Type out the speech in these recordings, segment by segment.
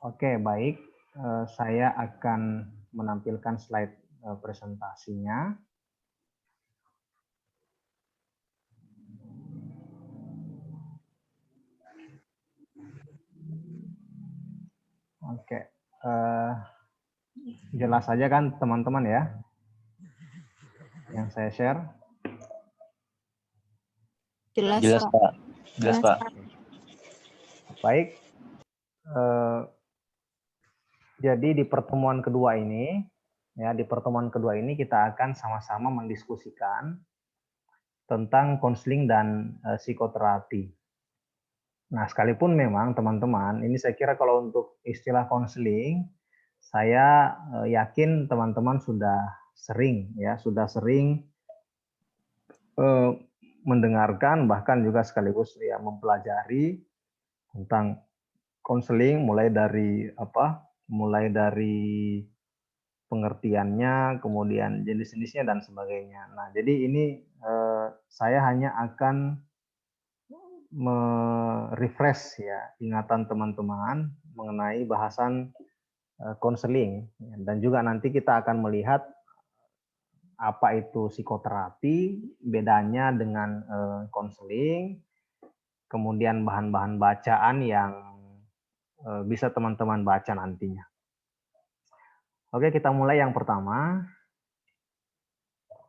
Oke, baik. Saya akan menampilkan slide presentasinya. Oke, jelas saja kan teman-teman ya, yang saya share? Jelas, Jelas, Pak. Pak. Jelas, Pak. Baik. Jadi di pertemuan kedua ini, kita akan sama-sama mendiskusikan tentang konseling dan psikoterapi. Nah, sekalipun memang teman-teman, ini saya kira kalau untuk istilah konseling, saya yakin teman-teman sudah sering mendengarkan, bahkan juga sekaligus ya mempelajari tentang konseling, mulai dari pengertiannya, kemudian jenis-jenisnya dan sebagainya. Nah, jadi ini saya hanya akan merefresh ya ingatan teman-teman mengenai bahasan konseling, dan juga nanti kita akan melihat apa itu psikoterapi, bedanya dengan konseling, kemudian bahan-bahan bacaan yang bisa teman-teman baca nantinya. Oke, kita mulai yang pertama.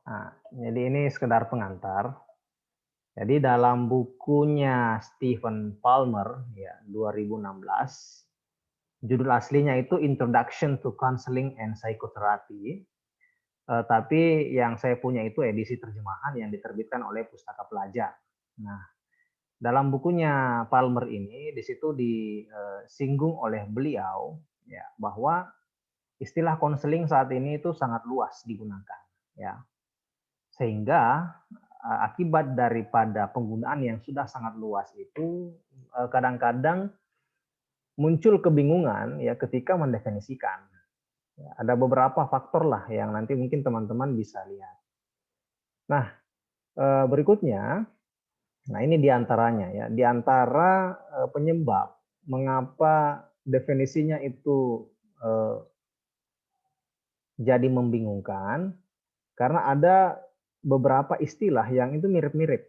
Nah, jadi ini sekedar pengantar. Jadi dalam bukunya Stephen Palmer ya 2016, judul aslinya itu Introduction to Counseling and Psychotherapy. Tapi yang saya punya itu edisi terjemahan yang diterbitkan oleh Pustaka Pelajar. Nah, dalam bukunya Palmer ini di situ disinggung oleh beliau ya bahwa istilah konseling saat ini itu sangat luas digunakan ya. Sehingga akibat daripada penggunaan yang sudah sangat luas itu kadang-kadang muncul kebingungan ya ketika mendefinisikan. Ya, ada beberapa faktor lah yang nanti mungkin teman-teman bisa lihat. Nah, berikutnya, nah ini diantaranya ya, diantara penyebab mengapa definisinya itu jadi membingungkan, karena ada beberapa istilah yang itu mirip-mirip.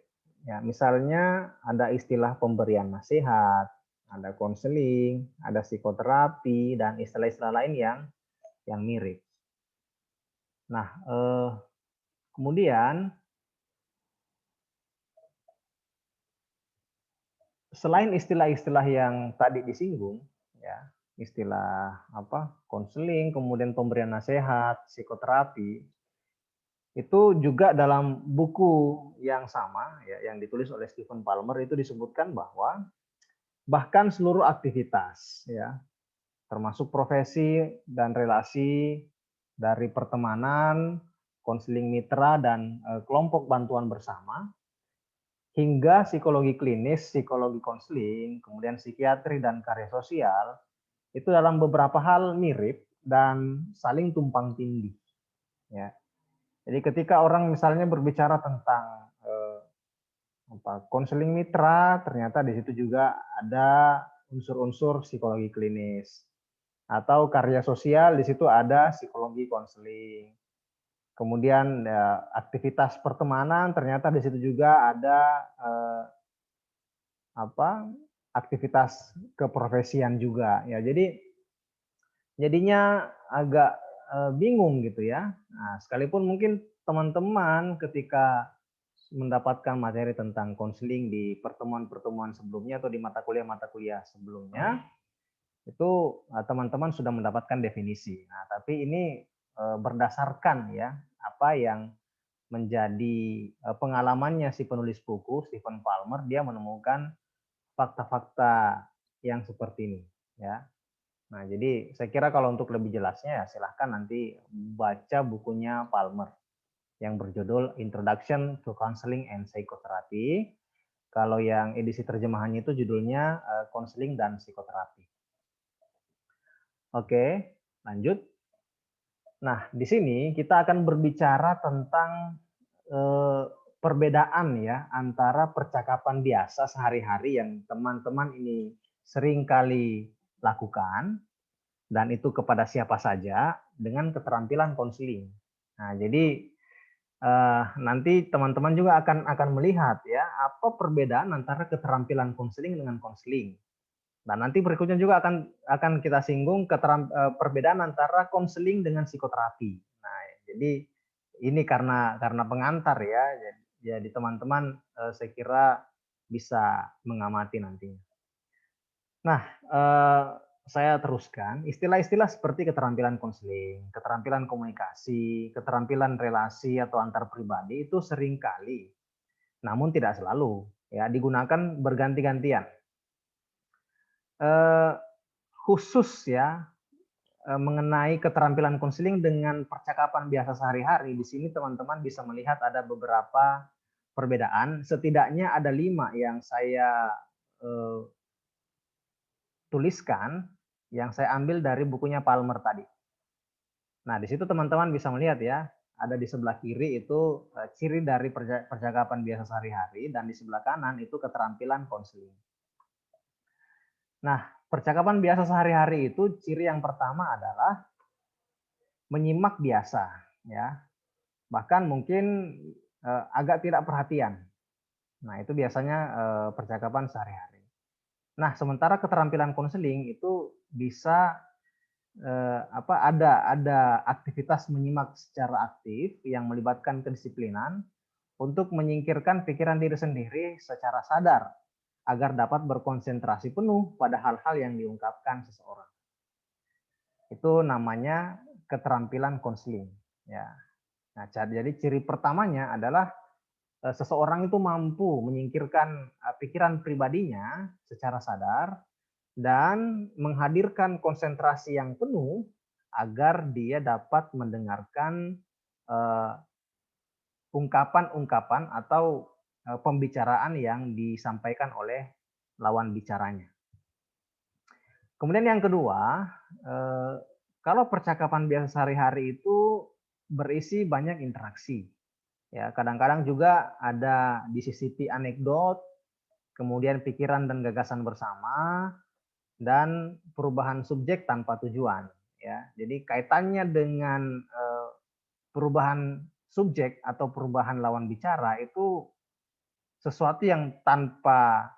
Ya, misalnya ada istilah pemberian nasihat, ada konseling, ada psikoterapi, dan istilah-istilah lain yang mirip. Nah, kemudian selain istilah-istilah yang tadi disinggung, ya, istilah konseling, kemudian pemberian nasihat, psikoterapi, itu juga dalam buku yang sama ya yang ditulis oleh Stephen Palmer itu disebutkan bahwa bahkan seluruh aktivitas ya termasuk profesi dan relasi dari pertemanan, konseling mitra dan kelompok bantuan bersama hingga psikologi klinis, psikologi konseling, kemudian psikiatri dan karya sosial itu dalam beberapa hal mirip dan saling tumpang tindih ya. Jadi ketika orang misalnya berbicara tentang konseling mitra, ternyata di situ juga ada unsur-unsur psikologi klinis. Atau karya sosial, di situ ada psikologi konseling. Kemudian aktivitas pertemanan, ternyata di situ juga ada aktivitas keprofesian juga. Ya, jadinya agak bingung gitu ya. Nah, sekalipun mungkin teman-teman ketika mendapatkan materi tentang konseling di pertemuan-pertemuan sebelumnya atau di mata kuliah sebelumnya, itu teman-teman sudah mendapatkan definisi. Nah, tapi ini berdasarkan ya apa yang menjadi pengalamannya si penulis buku Stephen Palmer, dia menemukan fakta-fakta yang seperti ini ya. Nah, jadi saya kira kalau untuk lebih jelasnya ya silahkan nanti baca bukunya Palmer yang berjudul Introduction to Counseling and Psychotherapy. Kalau yang edisi terjemahannya itu judulnya Konseling dan Psikoterapi. Oke, lanjut. Nah, di sini kita akan berbicara tentang perbedaan ya antara percakapan biasa sehari-hari yang teman-teman ini sering kali lakukan dan itu kepada siapa saja dengan keterampilan konseling. Nah, jadi nanti teman-teman juga akan melihat ya apa perbedaan antara keterampilan konseling dengan konseling. Dan nanti berikutnya juga akan kita singgung perbedaan antara konseling dengan psikoterapi. Nah, jadi ini karena pengantar ya. Jadi teman-teman saya kira bisa mengamati nantinya. Nah, saya teruskan, istilah-istilah seperti keterampilan konseling, keterampilan komunikasi, keterampilan relasi atau antar pribadi itu seringkali, namun tidak selalu, ya digunakan berganti-gantian. Khusus ya mengenai keterampilan konseling dengan percakapan biasa sehari-hari, di sini teman-teman bisa melihat ada beberapa perbedaan, setidaknya ada 5 yang saya tuliskan, yang saya ambil dari bukunya Palmer tadi. Nah, di situ teman-teman bisa melihat ya, ada di sebelah kiri itu ciri dari percakapan biasa sehari-hari, dan di sebelah kanan itu keterampilan konseling. Nah, percakapan biasa sehari-hari itu ciri yang pertama adalah menyimak biasa, ya. Bahkan mungkin agak tidak perhatian. Nah, itu biasanya percakapan sehari-hari. Nah, sementara keterampilan konseling itu bisa ada aktivitas menyimak secara aktif yang melibatkan kedisiplinan untuk menyingkirkan pikiran diri sendiri secara sadar agar dapat berkonsentrasi penuh pada hal-hal yang diungkapkan seseorang. Itu namanya keterampilan konseling, ya. Nah, jadi ciri pertamanya adalah seseorang itu mampu menyingkirkan pikiran pribadinya secara sadar dan menghadirkan konsentrasi yang penuh agar dia dapat mendengarkan ungkapan-ungkapan atau pembicaraan yang disampaikan oleh lawan bicaranya. Kemudian yang kedua, kalau percakapan biasa sehari-hari itu berisi banyak interaksi. Ya, kadang-kadang juga ada disisipi anekdot, kemudian pikiran dan gagasan bersama, dan perubahan subjek tanpa tujuan. Ya, jadi kaitannya dengan perubahan subjek atau perubahan lawan bicara itu sesuatu yang tanpa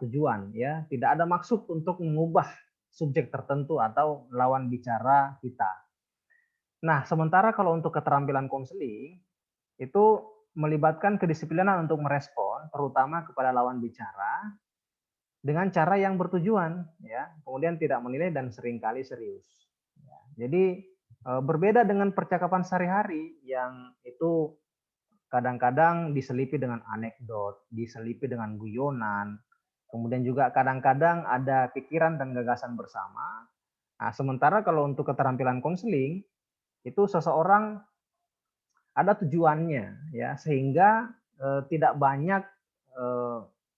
tujuan, ya, tidak ada maksud untuk mengubah subjek tertentu atau lawan bicara kita. Nah, sementara kalau untuk keterampilan konseling itu melibatkan kedisiplinan untuk merespon, terutama kepada lawan bicara dengan cara yang bertujuan, ya, kemudian tidak menilai dan seringkali serius. Ya, jadi berbeda dengan percakapan sehari-hari yang itu kadang-kadang diselipi dengan anekdot, diselipi dengan guyonan, kemudian juga kadang-kadang ada pikiran dan gagasan bersama. Nah, sementara kalau untuk keterampilan konseling itu seseorang ada tujuannya, ya, sehingga tidak banyak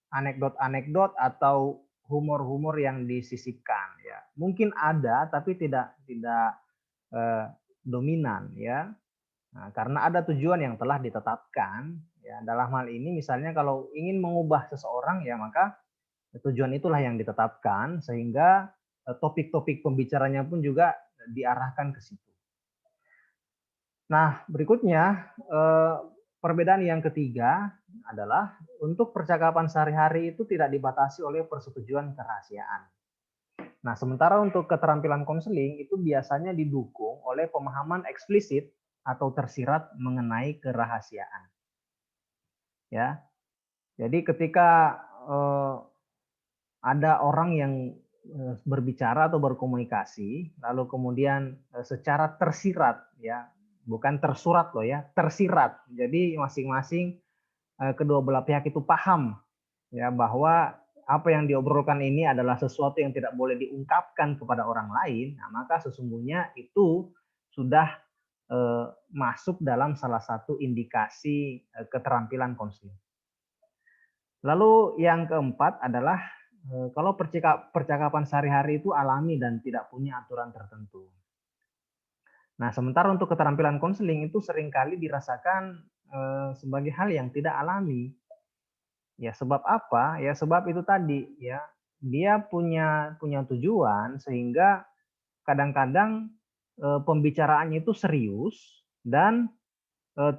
anekdot-anekdot atau humor-humor yang disisipkan, ya. Mungkin ada tapi tidak dominan, ya. Nah, karena ada tujuan yang telah ditetapkan, ya. Dalam hal ini misalnya kalau ingin mengubah seseorang, ya, maka tujuan itulah yang ditetapkan sehingga topik-topik pembicaranya pun juga diarahkan ke situ. Nah, berikutnya perbedaan yang ketiga adalah untuk percakapan sehari-hari itu tidak dibatasi oleh persetujuan kerahasiaan. Nah, sementara untuk keterampilan konseling itu biasanya didukung oleh pemahaman eksplisit atau tersirat mengenai kerahasiaan. Ya. Jadi ketika ada orang yang berbicara atau berkomunikasi lalu kemudian secara tersirat, ya, bukan tersurat loh, ya, tersirat. Jadi masing-masing kedua belah pihak itu paham, ya, bahwa apa yang diobrolkan ini adalah sesuatu yang tidak boleh diungkapkan kepada orang lain. Nah, maka sesungguhnya itu sudah masuk dalam salah satu indikasi keterampilan konseling. Lalu yang keempat adalah kalau percakapan sehari-hari itu alami dan tidak punya aturan tertentu. Nah, sementara untuk keterampilan konseling itu seringkali dirasakan sebagai hal yang tidak alami. Ya, sebab apa? Ya, sebab itu tadi, ya. Dia punya tujuan sehingga kadang-kadang pembicaraannya itu serius dan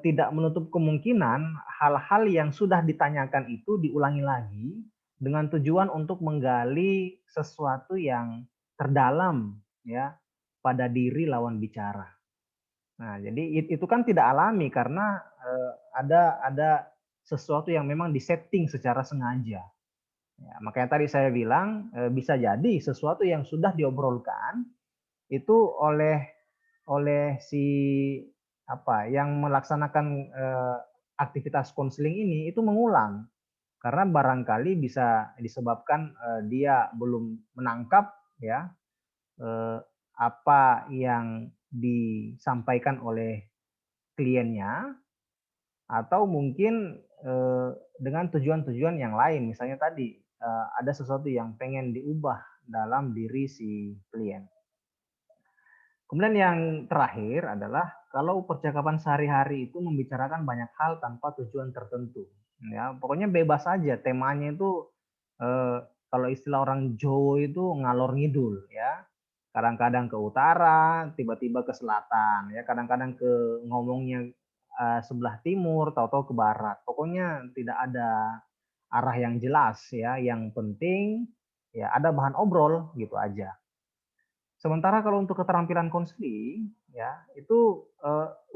tidak menutup kemungkinan hal-hal yang sudah ditanyakan itu diulangi lagi dengan tujuan untuk menggali sesuatu yang terdalam ya pada diri lawan bicara. Nah, jadi itu kan tidak alami karena ada sesuatu yang memang disetting secara sengaja. Ya, makanya tadi saya bilang bisa jadi sesuatu yang sudah diobrolkan itu oleh si apa yang melaksanakan aktivitas konseling ini itu mengulang karena barangkali bisa disebabkan dia belum menangkap ya apa yang disampaikan oleh kliennya atau mungkin dengan tujuan-tujuan yang lain misalnya tadi ada sesuatu yang pengen diubah dalam diri si klien. Kemudian yang terakhir adalah kalau percakapan sehari-hari itu membicarakan banyak hal tanpa tujuan tertentu. Ya, pokoknya bebas aja. Temanya itu kalau istilah orang Jawa itu ngalor ngidul ya. Kadang-kadang ke utara, tiba-tiba ke selatan ya. Kadang-kadang ke ngomongnya sebelah timur, tahu-tahu ke barat. Pokoknya tidak ada arah yang jelas ya. Yang penting ya ada bahan obrol gitu aja. Sementara kalau untuk keterampilan konseling, ya itu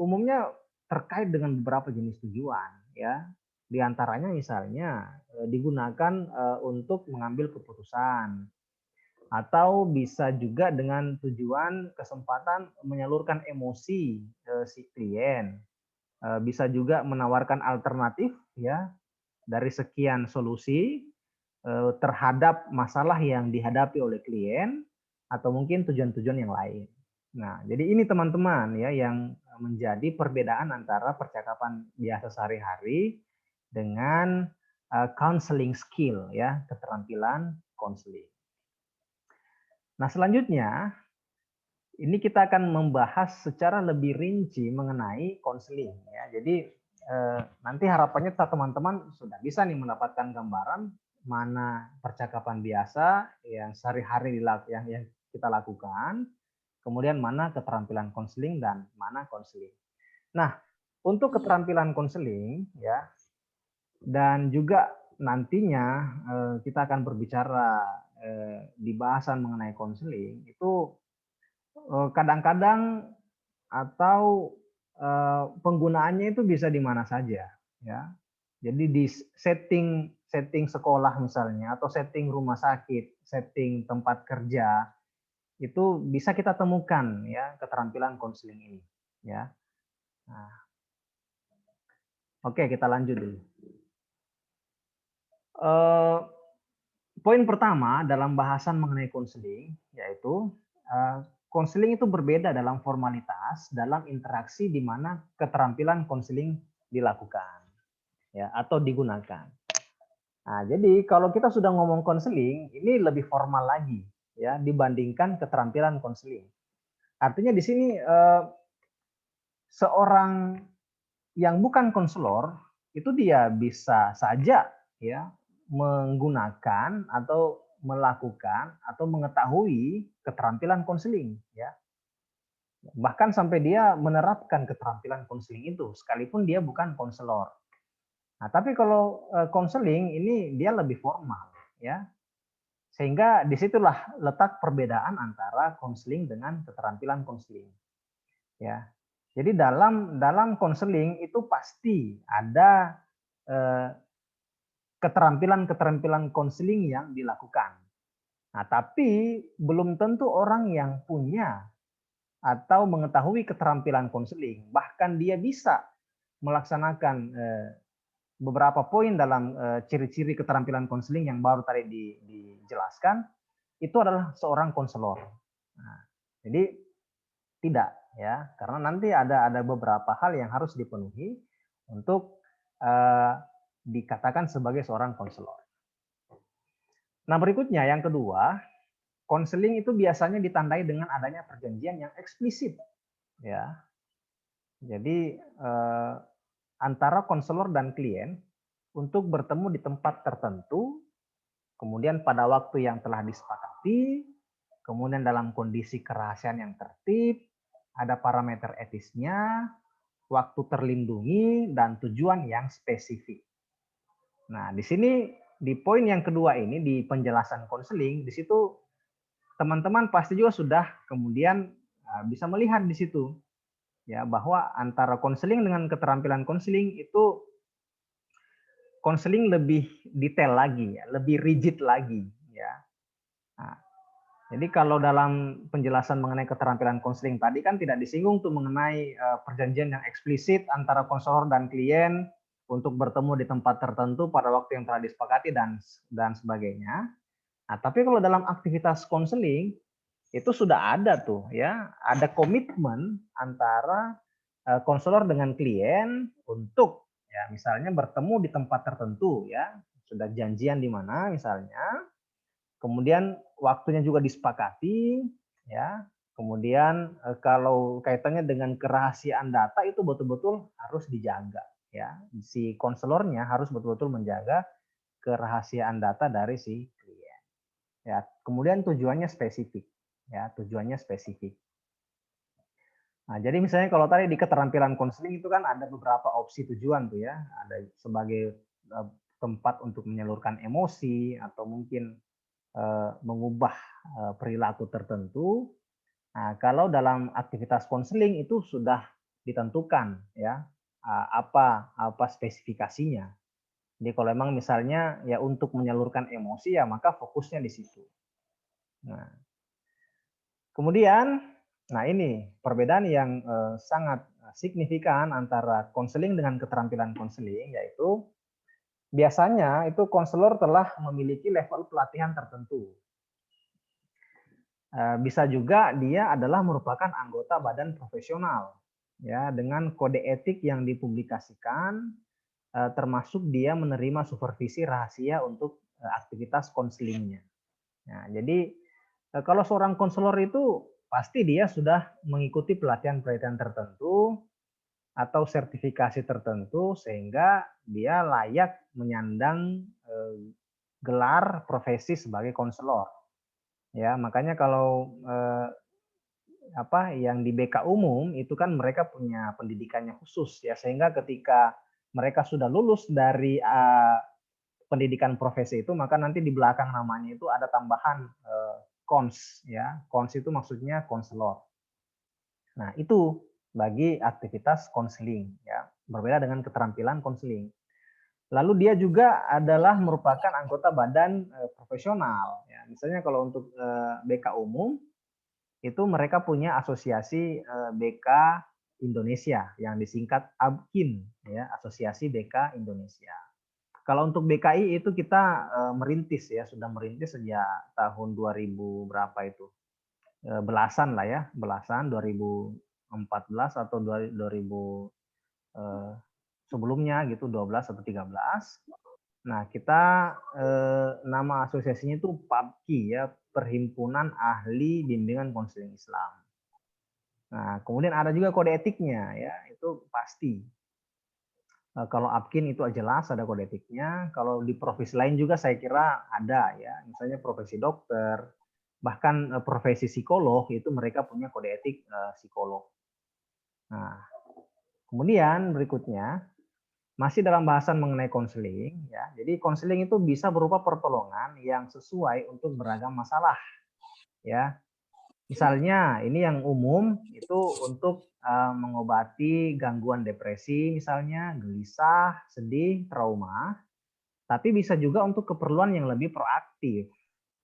umumnya terkait dengan beberapa jenis tujuan, ya. Di antaranya misalnya digunakan untuk mengambil keputusan, atau bisa juga dengan tujuan kesempatan menyalurkan emosi si klien, bisa juga menawarkan alternatif, ya, dari sekian solusi terhadap masalah yang dihadapi oleh klien atau mungkin tujuan-tujuan yang lain. Nah, jadi ini teman-teman ya yang menjadi perbedaan antara percakapan biasa sehari-hari dengan counseling skill ya, keterampilan konseling. Nah, selanjutnya ini kita akan membahas secara lebih rinci mengenai konseling ya. Jadi nanti harapannya teman-teman sudah bisa nih mendapatkan gambaran mana percakapan biasa yang sehari-hari yang kita lakukan, kemudian mana keterampilan konseling dan mana konseling. Nah, untuk keterampilan konseling ya dan juga nantinya kita akan berbicara di bahasan mengenai konseling itu kadang-kadang atau penggunaannya itu bisa di mana saja ya. Jadi di setting sekolah misalnya atau setting rumah sakit, setting tempat kerja itu bisa kita temukan ya keterampilan konseling ini ya. Nah, oke, kita lanjut dulu. Poin pertama dalam bahasan mengenai konseling yaitu konseling itu berbeda dalam formalitas, dalam interaksi di mana keterampilan konseling dilakukan ya atau digunakan. Nah, jadi kalau kita sudah ngomong konseling, ini lebih formal lagi ya dibandingkan keterampilan konseling. Artinya di sini seorang yang bukan konselor itu dia bisa saja ya menggunakan atau melakukan atau mengetahui keterampilan konseling ya. Bahkan sampai dia menerapkan keterampilan konseling itu sekalipun dia bukan konselor. Nah, tapi kalau konseling ini dia lebih formal ya. Sehingga disitulah letak perbedaan antara konseling dengan keterampilan konseling. Ya. Jadi dalam konseling itu pasti ada keterampilan-keterampilan konseling yang dilakukan. Nah, tapi belum tentu orang yang punya atau mengetahui keterampilan konseling, bahkan dia bisa melaksanakan beberapa poin dalam ciri-ciri keterampilan konseling yang baru tadi dijelaskan, itu adalah seorang konselor. Nah, jadi tidak ya, karena nanti ada beberapa hal yang harus dipenuhi untuk dikatakan sebagai seorang konselor. Nah, berikutnya yang kedua, konseling itu biasanya ditandai dengan adanya perjanjian yang eksplisit ya. Jadi antara konselor dan klien untuk bertemu di tempat tertentu, kemudian pada waktu yang telah disepakati, kemudian dalam kondisi kerahasiaan yang tertib, ada parameter etisnya, waktu terlindungi, dan tujuan yang spesifik. Nah, di sini di poin yang kedua ini di penjelasan konseling, di situ teman-teman pasti juga sudah kemudian bisa melihat di situ ya bahwa antara konseling dengan keterampilan konseling itu konseling lebih detail lagi ya, lebih rigid lagi ya. Nah, jadi kalau dalam penjelasan mengenai keterampilan konseling tadi kan tidak disinggung tuh mengenai perjanjian yang eksplisit antara konselor dan klien untuk bertemu di tempat tertentu pada waktu yang telah disepakati dan sebagainya. Nah, tapi kalau dalam aktivitas konseling itu sudah ada tuh ya, ada komitmen antara konselor dengan klien untuk ya misalnya bertemu di tempat tertentu ya, sudah janjian di mana misalnya. Kemudian waktunya juga disepakati, ya. Kemudian kalau kaitannya dengan kerahasiaan data itu betul-betul harus dijaga, ya. Si konselornya harus betul-betul menjaga kerahasiaan data dari si klien. Ya, kemudian tujuannya spesifik, ya, tujuannya spesifik. Nah, jadi misalnya kalau tadi di keterampilan konseling itu kan ada beberapa opsi tujuan tuh ya, ada sebagai tempat untuk menyalurkan emosi atau mungkin mengubah perilaku tertentu. Nah, kalau dalam aktivitas konseling itu sudah ditentukan ya apa spesifikasinya. Jadi kalau memang misalnya ya untuk menyalurkan emosi ya maka fokusnya di situ. Nah, kemudian nah ini perbedaan yang sangat signifikan antara konseling dengan keterampilan konseling yaitu biasanya itu konselor telah memiliki level pelatihan tertentu. Bisa juga dia adalah merupakan anggota badan profesional ya dengan kode etik yang dipublikasikan termasuk dia menerima supervisi rahasia untuk aktivitas konselingnya. Nah, jadi kalau seorang konselor itu pasti dia sudah mengikuti pelatihan-pelatihan tertentu atau sertifikasi tertentu sehingga dia layak menyandang gelar profesi sebagai konselor. Ya, makanya kalau yang di BK umum itu kan mereka punya pendidikannya khusus ya sehingga ketika mereka sudah lulus dari pendidikan profesi itu maka nanti di belakang namanya itu ada tambahan kons ya. Kons itu maksudnya konselor. Nah, itu bagi aktivitas konseling ya. Berbeda dengan keterampilan konseling. Lalu dia juga adalah merupakan anggota badan profesional ya. Misalnya kalau untuk BK umum itu mereka punya asosiasi BK Indonesia yang disingkat ABKIN ya, Asosiasi BK Indonesia. Kalau untuk BKI itu kita merintis ya, sudah merintis sejak tahun 2000 berapa itu. Belasan lah ya, belasan 2014 atau 2000 sebelumnya gitu 12 atau 13. Nah, kita nama asosiasinya itu PABKI ya, Perhimpunan Ahli Bimbingan Konseling Islam. Nah, kemudian ada juga kode etiknya ya, itu pasti. Kalau ABKIN itu jelas ada kode etiknya. Kalau di profesi lain juga saya kira ada ya, misalnya profesi dokter, bahkan profesi psikolog itu mereka punya kode etik psikolog. Nah, kemudian berikutnya masih dalam bahasan mengenai konseling ya. Jadi konseling itu bisa berupa pertolongan yang sesuai untuk beragam masalah ya. Misalnya ini yang umum itu untuk mengobati gangguan depresi misalnya, gelisah, sedih, trauma. Tapi bisa juga untuk keperluan yang lebih proaktif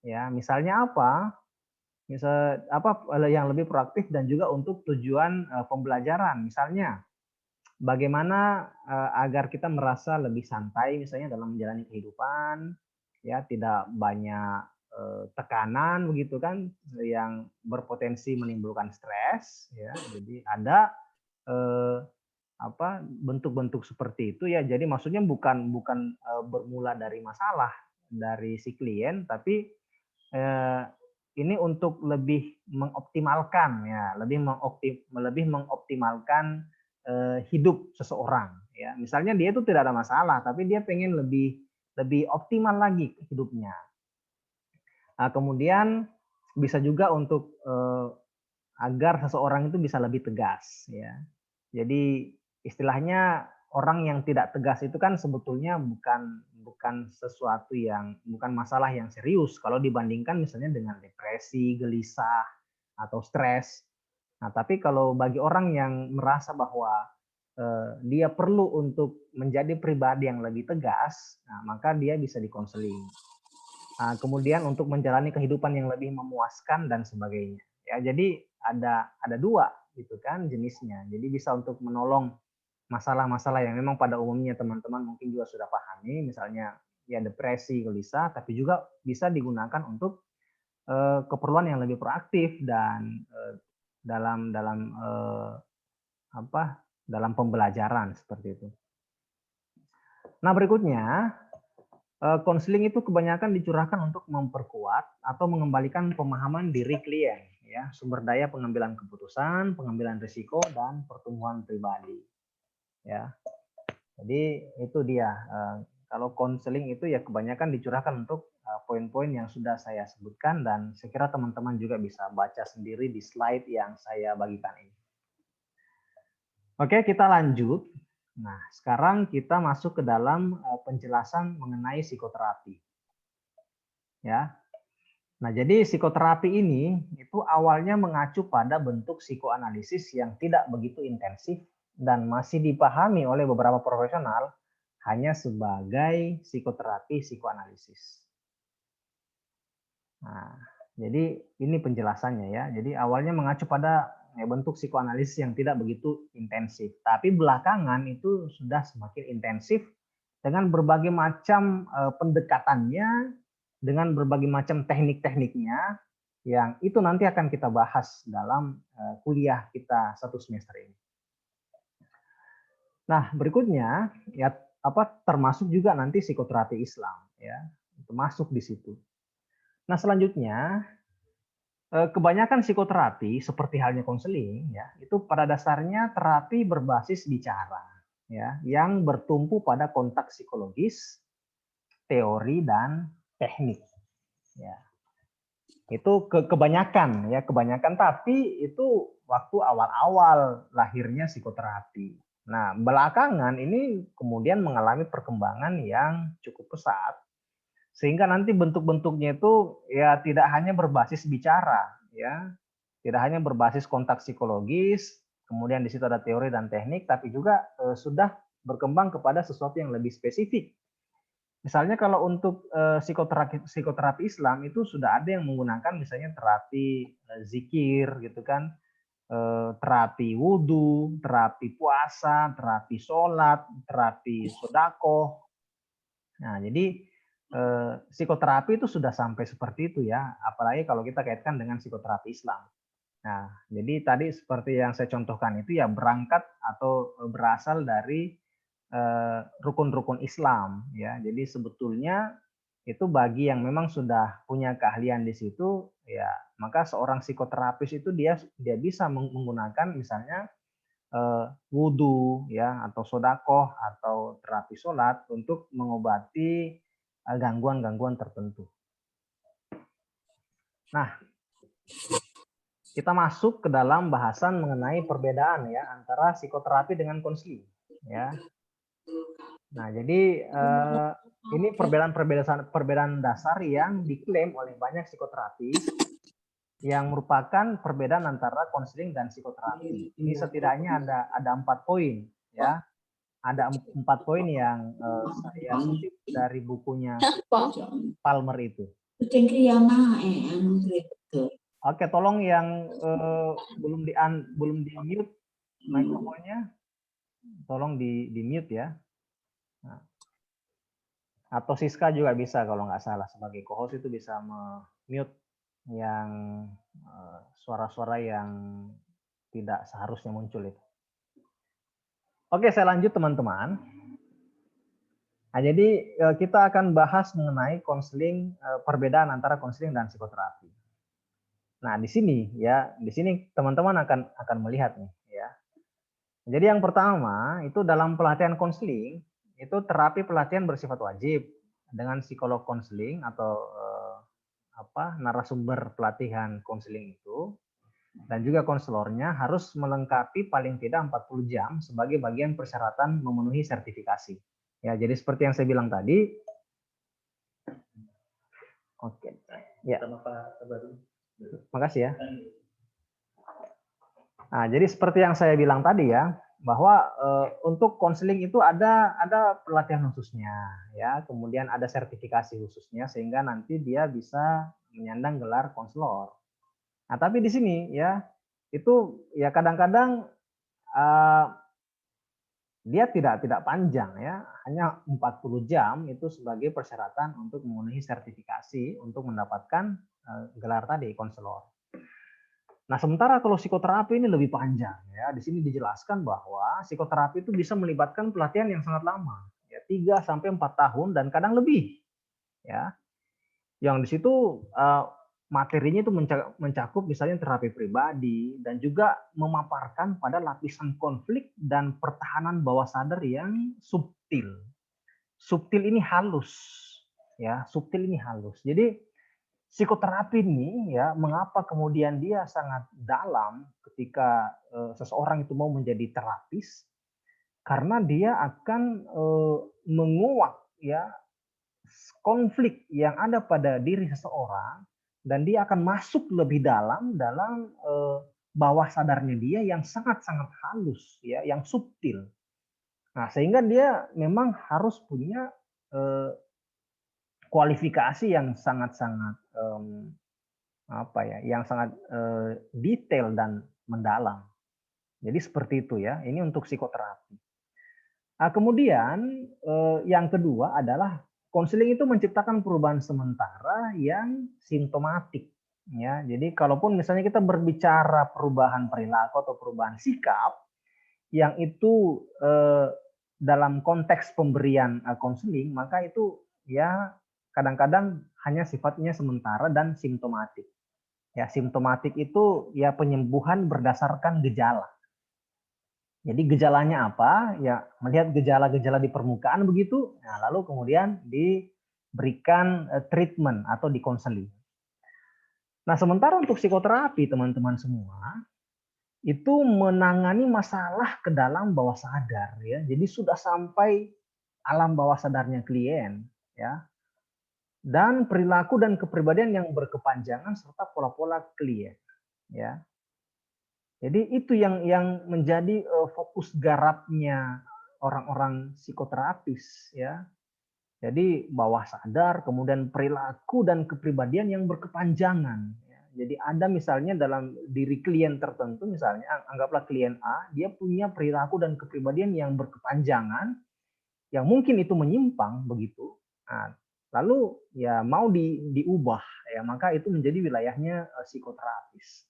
ya. Misalnya apa? Misal apa yang lebih proaktif dan juga untuk tujuan pembelajaran. Misalnya bagaimana agar kita merasa lebih santai misalnya dalam menjalani kehidupan ya tidak banyak tekanan begitu kan yang berpotensi menimbulkan stres ya jadi ada bentuk-bentuk seperti itu ya jadi maksudnya bukan bermula dari masalah dari si klien tapi ini untuk lebih mengoptimalkan ya lebih mengoptimalkan hidup seseorang ya misalnya dia itu tidak ada masalah tapi dia pengen lebih optimal lagi hidupnya. Nah, kemudian bisa juga untuk agar seseorang itu bisa lebih tegas, ya. Jadi istilahnya orang yang tidak tegas itu kan sebetulnya bukan sesuatu yang bukan masalah yang serius kalau dibandingkan misalnya dengan depresi, gelisah, atau stres. Nah, tapi kalau bagi orang yang merasa bahwa dia perlu untuk menjadi pribadi yang lebih tegas, nah, maka dia bisa dikonseling. Nah, kemudian untuk menjalani kehidupan yang lebih memuaskan dan sebagainya. Ya, jadi ada dua gitu kan jenisnya. Jadi bisa untuk menolong masalah-masalah yang memang pada umumnya teman-teman mungkin juga sudah pahami, misalnya ya depresi, gelisah, tapi juga bisa digunakan untuk keperluan yang lebih proaktif dan dalam dalam dalam pembelajaran seperti itu. Nah, berikutnya konseling itu kebanyakan dicurahkan untuk memperkuat atau mengembalikan pemahaman diri klien, ya, sumber daya pengambilan keputusan, pengambilan risiko, dan pertumbuhan pribadi. Ya, jadi itu dia. Kalau konseling itu ya kebanyakan dicurahkan untuk poin-poin yang sudah saya sebutkan dan saya kira teman-teman juga bisa baca sendiri di slide yang saya bagikan ini. Oke, kita lanjut. Nah, sekarang kita masuk ke dalam penjelasan mengenai psikoterapi. Ya. Nah, jadi psikoterapi ini itu awalnya mengacu pada bentuk psikoanalisis yang tidak begitu intensif dan masih dipahami oleh beberapa profesional hanya sebagai psikoterapi psikoanalisis. Nah, jadi ini penjelasannya ya. Jadi awalnya mengacu pada bentuk psikoanalisis yang tidak begitu intensif, tapi belakangan itu sudah semakin intensif dengan berbagai macam pendekatannya, dengan berbagai macam teknik-tekniknya yang itu nanti akan kita bahas dalam kuliah kita satu semester ini. Nah, berikutnya ya termasuk juga nanti psikoterapi Islam ya, termasuk di situ. Nah, selanjutnya kebanyakan psikoterapi seperti halnya konseling ya, itu pada dasarnya terapi berbasis bicara ya, yang bertumpu pada kontak psikologis, teori dan teknik. Ya. Itu kebanyakan ya, kebanyakan, tapi itu waktu awal-awal lahirnya psikoterapi. Nah, belakangan ini kemudian mengalami perkembangan yang cukup pesat sehingga nanti bentuk-bentuknya itu ya tidak hanya berbasis bicara ya, tidak hanya berbasis kontak psikologis, kemudian di situ ada teori dan teknik, tapi juga sudah berkembang kepada sesuatu yang lebih spesifik. Misalnya kalau untuk psikoterapi Islam itu sudah ada yang menggunakan misalnya terapi zikir gitu kan, terapi wudhu, terapi puasa, terapi sholat, terapi sodako. Nah, jadi psikoterapi itu sudah sampai seperti itu ya, apalagi kalau kita kaitkan dengan psikoterapi Islam. Nah, jadi tadi seperti yang saya contohkan itu ya berangkat atau berasal dari rukun-rukun Islam ya. Jadi sebetulnya itu bagi yang memang sudah punya keahlian di situ ya, maka seorang psikoterapis itu dia bisa menggunakan misalnya wudhu ya, atau sodakoh atau terapi sholat untuk mengobati gangguan-gangguan tertentu. Nah, kita masuk ke dalam bahasan mengenai perbedaan ya antara psikoterapi dengan konseling ya. Nah, jadi ini perbedaan dasar yang diklaim oleh banyak psikoterapis yang merupakan perbedaan antara konseling dan psikoterapi. Ini setidaknya ada 4 poin ya. Ada 4 poin yang saya kutip dari bukunya Palmer itu. Oke, tolong yang belum di mute mikrofonnya, tolong di mute ya. Nah, atau Siska juga bisa kalau nggak salah sebagai co-host itu bisa mute yang suara-suara yang tidak seharusnya muncul itu. Oke, saya lanjut teman-teman. Nah, jadi kita akan bahas mengenai konseling, perbedaan antara konseling dan psikoterapi. Nah, di sini ya, di sini teman-teman akan melihat nih ya. Jadi yang pertama itu dalam pelatihan konseling itu terapi pelatihan bersifat wajib dengan psikolog konseling atau narasumber pelatihan konseling itu dan juga konselornya harus melengkapi paling tidak 40 jam sebagai bagian persyaratan memenuhi sertifikasi. Ya, jadi seperti yang saya bilang tadi. Oke. Ya. Makasih ya. Nah, jadi seperti yang saya bilang tadi ya, bahwa untuk konseling itu ada pelatihan khususnya ya, kemudian ada sertifikasi khususnya sehingga nanti dia bisa menyandang gelar konselor. Nah, tapi di sini ya itu ya kadang-kadang dia tidak panjang ya, hanya 40 jam itu sebagai persyaratan untuk memenuhi sertifikasi untuk mendapatkan gelar tadi konselor. Nah, sementara kalau psikoterapi ini lebih panjang ya. Di sini dijelaskan bahwa psikoterapi itu bisa melibatkan pelatihan yang sangat lama, ya 3 sampai 4 tahun dan kadang lebih. Ya. Yang di situ materinya itu mencakup misalnya terapi pribadi dan juga memaparkan pada lapisan konflik dan pertahanan bawah sadar yang subtil. Subtil ini halus, ya, subtil ini halus. Jadi psikoterapi ini ya, mengapa kemudian dia sangat dalam ketika seseorang itu mau menjadi terapis? Karena dia akan menguak ya konflik yang ada pada diri seseorang dan dia akan masuk lebih dalam bawah sadarnya dia yang sangat-sangat halus ya, yang subtil. Nah, sehingga dia memang harus punya kualifikasi yang sangat-sangat yang sangat detail dan mendalam. Jadi seperti itu ya. Ini untuk psikoterapi. Nah, kemudian yang kedua adalah konseling itu menciptakan perubahan sementara yang simptomatik. Ya, jadi kalaupun misalnya kita berbicara perubahan perilaku atau perubahan sikap, yang itu dalam konteks pemberian konseling, maka itu ya kadang-kadang hanya sifatnya sementara dan simptomatik. Ya, simptomatik itu ya penyembuhan berdasarkan gejala. Jadi gejalanya apa? Ya, melihat gejala-gejala di permukaan begitu, nah, lalu kemudian diberikan treatment atau dikonseling. Nah, sementara untuk psikoterapi teman-teman semua itu menangani masalah ke dalam bawah sadar ya. Jadi sudah sampai alam bawah sadarnya klien ya. Dan perilaku dan kepribadian yang berkepanjangan serta pola-pola klien ya. Jadi itu yang menjadi fokus garapnya orang-orang psikoterapis ya. Jadi bawah sadar, kemudian perilaku dan kepribadian yang berkepanjangan. Ya. Jadi ada misalnya dalam diri klien tertentu, misalnya anggaplah klien A, dia punya perilaku dan kepribadian yang berkepanjangan, yang mungkin itu menyimpang begitu. Nah, lalu ya mau diubah, ya maka itu menjadi wilayahnya psikoterapis.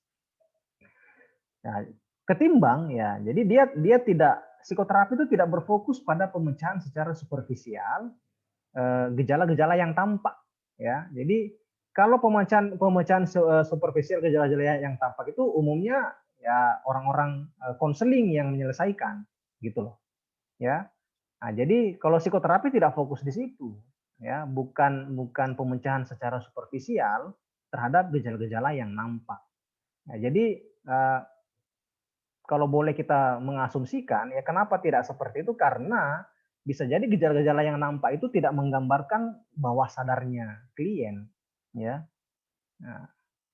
Nah, ketimbang ya, jadi dia tidak psikoterapi itu tidak berfokus pada pemecahan secara superficial gejala-gejala yang tampak ya. Jadi kalau pemecahan superficial gejala-gejala yang tampak itu umumnya ya orang-orang konseling yang menyelesaikan gitu loh. Ya. Nah, jadi kalau psikoterapi tidak fokus di situ ya, bukan pemecahan secara superficial terhadap gejala-gejala yang nampak. Nah, jadi kalau boleh kita mengasumsikan, ya kenapa tidak seperti itu? Karena bisa jadi gejala-gejala yang nampak itu tidak menggambarkan bawah sadarnya klien, ya. Nah,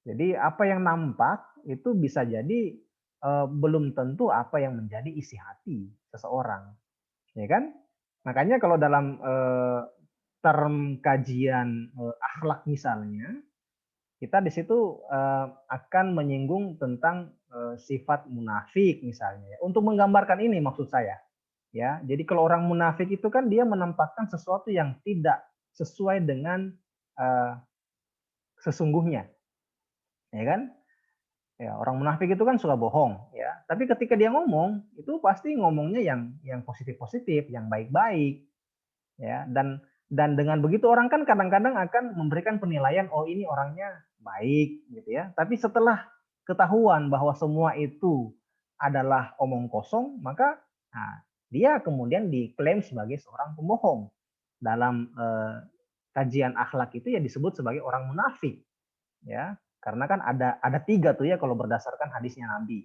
jadi apa yang nampak itu bisa jadi belum tentu apa yang menjadi isi hati seseorang, ya kan? Makanya kalau dalam term kajian akhlak misalnya, kita di situ akan menyinggung tentang sifat munafik misalnya. Untuk menggambarkan ini maksud saya. Ya, jadi kalau orang munafik itu kan dia menampakkan sesuatu yang tidak sesuai dengan sesungguhnya. Ya kan? Ya, orang munafik itu kan suka bohong, ya. Tapi ketika dia ngomong, itu pasti ngomongnya yang positif-positif, yang baik-baik. Ya, dan dengan begitu orang kan kadang-kadang akan memberikan penilaian, oh ini orangnya baik gitu ya. Tapi setelah ketahuan bahwa semua itu adalah omong kosong, maka nah, dia kemudian diklaim sebagai seorang pembohong. Dalam kajian akhlak itu ya disebut sebagai orang munafik ya. Karena kan ada 3 tuh ya kalau berdasarkan hadisnya Nabi.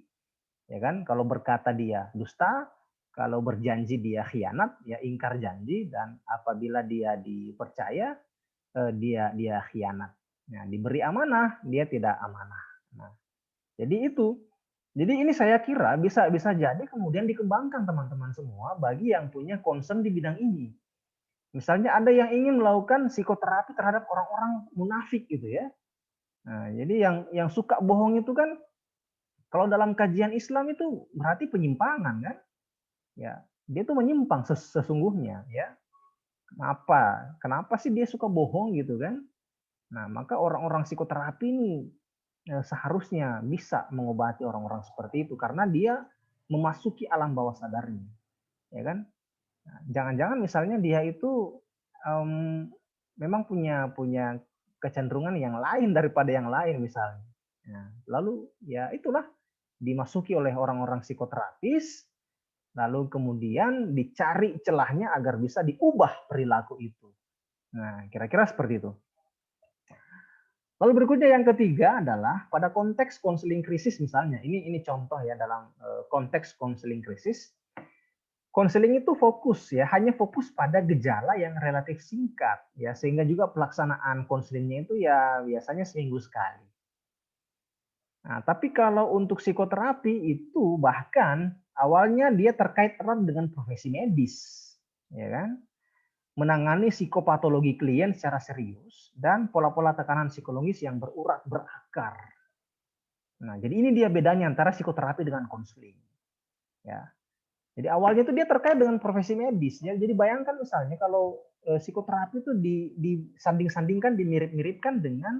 Ya kan? Kalau berkata dia dusta, kalau berjanji dia khianat, ya ingkar janji, dan apabila dia dipercaya dia khianat. Nah, diberi amanah, dia tidak amanah. Nah, jadi itu. Jadi ini saya kira bisa bisa jadi kemudian dikembangkan teman-teman semua bagi yang punya concern di bidang ini. Misalnya ada yang ingin melakukan psikoterapi terhadap orang-orang munafik gitu ya. Nah, jadi yang suka bohong itu kan kalau dalam kajian Islam itu berarti penyimpangan kan? Ya, dia tuh menyimpang sesungguhnya ya. Kenapa? Kenapa sih dia suka bohong gitu kan? Nah, maka orang-orang psikoterapi ini seharusnya bisa mengobati orang-orang seperti itu karena dia memasuki alam bawah sadarnya, ya kan? Nah, jangan-jangan misalnya dia itu memang punya punya kecenderungan yang lain daripada yang lain misalnya. Nah, lalu ya itulah dimasuki oleh orang-orang psikoterapis, lalu kemudian dicari celahnya agar bisa diubah perilaku itu. Nah, kira-kira seperti itu. Lalu berikutnya yang ketiga adalah pada konteks konseling krisis misalnya. Ini contoh ya dalam konteks konseling krisis. Konseling itu fokus ya, hanya fokus pada gejala yang relatif singkat ya, sehingga juga pelaksanaan konselingnya itu ya biasanya seminggu sekali. Nah, tapi kalau untuk psikoterapi itu bahkan awalnya dia terkait erat dengan profesi medis, ya kan? Menangani psikopatologi klien secara serius dan pola-pola tekanan psikologis yang berurat berakar. Nah, jadi ini dia bedanya antara psikoterapi dengan konseling. Ya. Jadi awalnya itu dia terkait dengan profesi medis. Ya. Jadi bayangkan misalnya kalau psikoterapi itu disanding-sandingkan, dimirip-miripkan dengan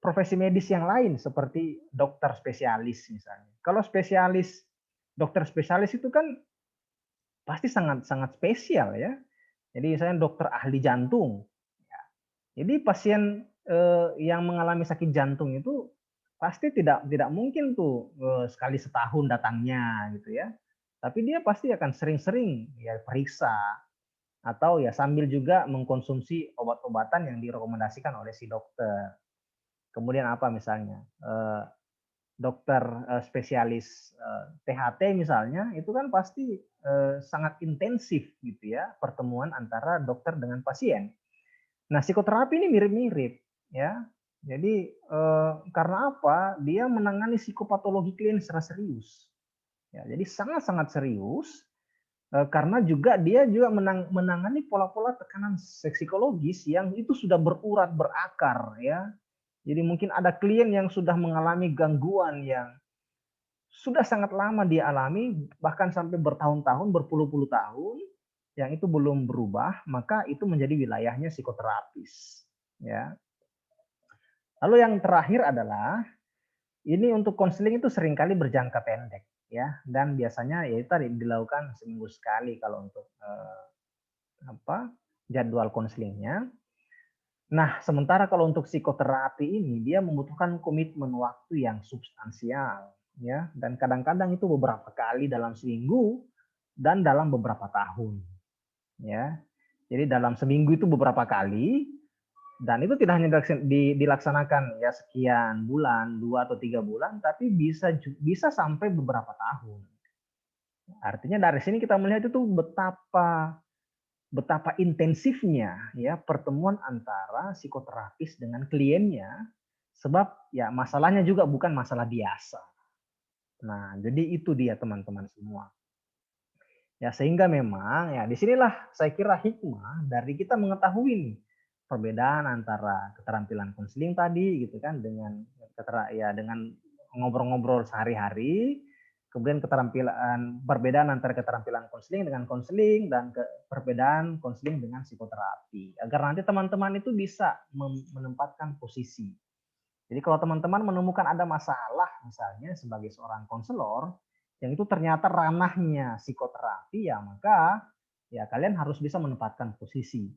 profesi medis yang lain seperti dokter spesialis misalnya. Kalau dokter spesialis itu kan pasti sangat sangat spesial ya. Jadi misalnya dokter ahli jantung. Ya. Jadi pasien yang mengalami sakit jantung itu pasti tidak mungkin tuh sekali setahun datangnya gitu ya. Tapi dia pasti akan sering-sering ya periksa atau ya sambil juga mengkonsumsi obat-obatan yang direkomendasikan oleh si dokter. Kemudian apa misalnya dokter spesialis THT misalnya itu kan pasti sangat intensif gitu ya pertemuan antara dokter dengan pasien. Nah psikoterapi ini mirip-mirip ya. Jadi karena apa? Dia menangani psikopatologi klien secara serius. Ya, jadi sangat-sangat serius karena juga dia juga menangani pola-pola tekanan psikologis yang itu sudah berurat berakar ya. Jadi mungkin ada klien yang sudah mengalami gangguan yang sudah sangat lama dia alami, bahkan sampai bertahun-tahun, berpuluh-puluh tahun, yang itu belum berubah, maka itu menjadi wilayahnya psikoterapis. Ya. Lalu yang terakhir adalah ini untuk konseling itu seringkali berjangka pendek, ya, dan biasanya ya itu tadi dilakukan seminggu sekali kalau untuk jadwal konselingnya. Nah, sementara kalau untuk psikoterapi ini dia membutuhkan komitmen waktu yang substansial ya dan kadang-kadang itu beberapa kali dalam seminggu dan dalam beberapa tahun ya. Jadi dalam seminggu itu beberapa kali dan itu tidak hanya dilaksanakan ya sekian bulan, 2 atau 3 bulan, tapi bisa sampai beberapa tahun. Artinya dari sini kita melihat itu betapa intensifnya ya pertemuan antara psikoterapis dengan kliennya sebab ya masalahnya juga bukan masalah biasa. Nah, jadi itu dia teman-teman semua. Ya sehingga memang ya disinilah saya kira hikmah dari kita mengetahui nih perbedaan antara keterampilan konseling tadi gitu kan dengan dengan ngobrol-ngobrol sehari-hari, kemudian perbedaan antara keterampilan konseling dengan konseling dan perbedaan konseling dengan psikoterapi agar nanti teman-teman itu bisa menempatkan posisi. Jadi kalau teman-teman menemukan ada masalah misalnya sebagai seorang konselor yang itu ternyata ranahnya psikoterapi ya maka ya kalian harus bisa menempatkan posisi.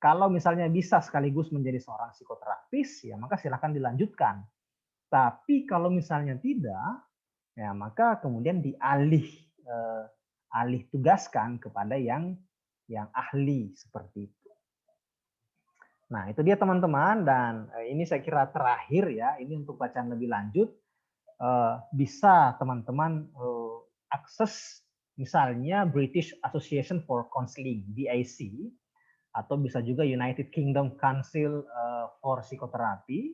Kalau misalnya bisa sekaligus menjadi seorang psikoterapis ya maka silakan dilanjutkan. Tapi kalau misalnya tidak ya maka kemudian alih tugaskan kepada yang ahli seperti itu. Nah, itu dia teman-teman, dan ini saya kira terakhir ya, ini untuk bacaan lebih lanjut, bisa teman-teman akses misalnya British Association for Counseling, BAC, atau bisa juga United Kingdom Council for Psychotherapy,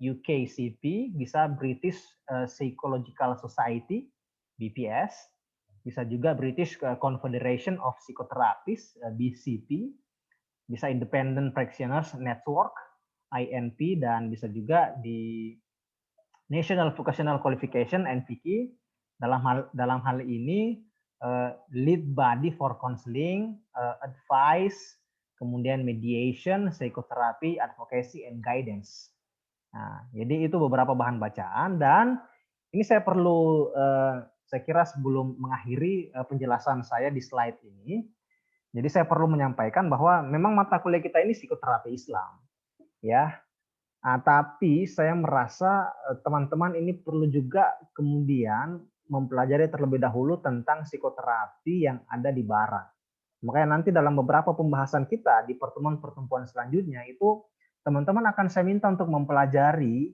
UKCP, bisa British Psychological Society, BPS, bisa juga British Confederation of Psychotherapists, BCP, bisa Independent Practitioners Network, INP, dan bisa juga di National Vocational Qualification, NVQ. Dalam hal ini lead body for counseling, advice, kemudian mediation, psychotherapy, advocacy, and guidance. Nah, jadi itu beberapa bahan bacaan, dan ini saya perlu, saya kira sebelum mengakhiri penjelasan saya di slide ini, jadi saya perlu menyampaikan bahwa memang mata kuliah kita ini psikoterapi Islam, ya. Tapi saya merasa teman-teman ini perlu juga kemudian mempelajari terlebih dahulu tentang psikoterapi yang ada di Barat. Makanya nanti dalam beberapa pembahasan kita di pertemuan-pertemuan selanjutnya itu teman-teman akan saya minta untuk mempelajari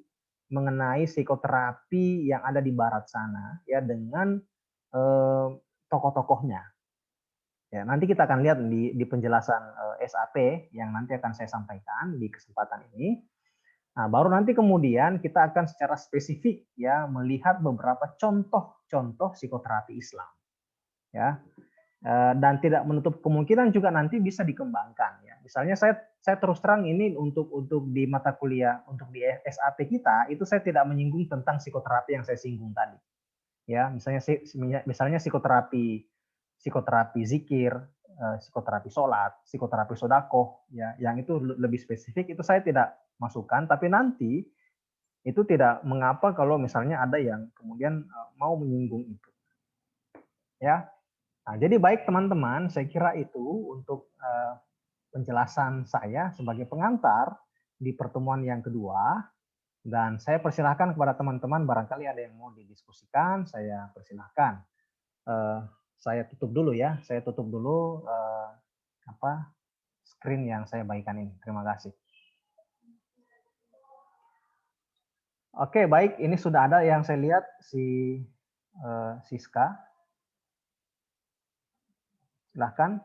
mengenai psikoterapi yang ada di Barat sana ya, dengan tokoh-tokohnya. Ya, nanti kita akan lihat di penjelasan SAP yang nanti akan saya sampaikan di kesempatan ini. Nah, baru nanti kemudian kita akan secara spesifik ya melihat beberapa contoh-contoh psikoterapi Islam. Ya. Dan tidak menutup kemungkinan juga nanti bisa dikembangkan ya. Misalnya saya terus terang ini untuk di mata kuliah untuk di SAP kita itu saya tidak menyinggung tentang psikoterapi yang saya singgung tadi. Ya, misalnya psikoterapi zikir, psikoterapi sholat, psikoterapi sodakoh, ya, yang itu lebih spesifik itu saya tidak masukkan, tapi nanti itu tidak mengapa kalau misalnya ada yang kemudian mau menyinggung itu, ya. Nah, jadi baik teman-teman, saya kira itu untuk penjelasan saya sebagai pengantar di pertemuan yang kedua, dan saya persilahkan kepada teman-teman barangkali ada yang mau didiskusikan, saya persilahkan. Saya tutup dulu ya, saya tutup dulu screen yang saya bagikan ini. Terima kasih. Oke, baik, ini sudah ada yang saya lihat si Siska. Silahkan.